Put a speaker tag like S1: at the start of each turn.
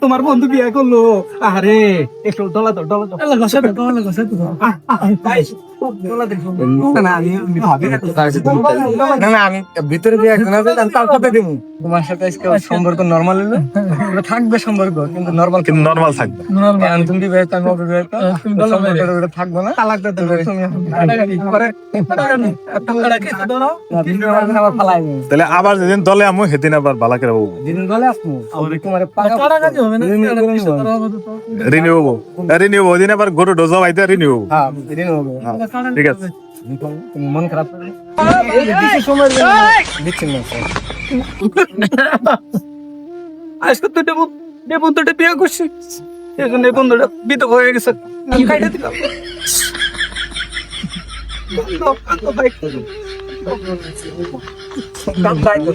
S1: তোমার বন্ধু বিয়ে করলো। আরে একটু ডলা তো
S2: না না আমি ভিতরে দিয়ে একজন আছে আমি তার সাথে দিব তোমার সাথে আজকে সম্পর্ক নরমাল হলো থাকবে সম্পর্ক কিন্তু নরমাল
S3: কিন্তু নরমাল থাকবে।
S2: তুমি বিবাহিত আমি অবিবাহিত সম্পর্কটা থাকবে না তালাকটা দেবে তুমি আবার ফালাই
S3: তাহলে আবার যেদিন দলে আমু সেদিন আবার ভালো করে বলবো,
S2: দিন বলে আসবো তোমার
S3: রিনিউ হবো ওই দিন আবার গরু ডোজা পাইতে রিনিউ হবো।
S2: হ্যাঁ দিন হবে
S3: ঠিক আছে।
S2: মন খারাপ দিচ্ছি না
S1: আজকে তো বন্ধুটা বিয়ে করছি, এখন এই বন্ধুটা বিধব হয়ে গেছে। আমি কাইটা দিলাম।
S2: দাম দায়িত্ব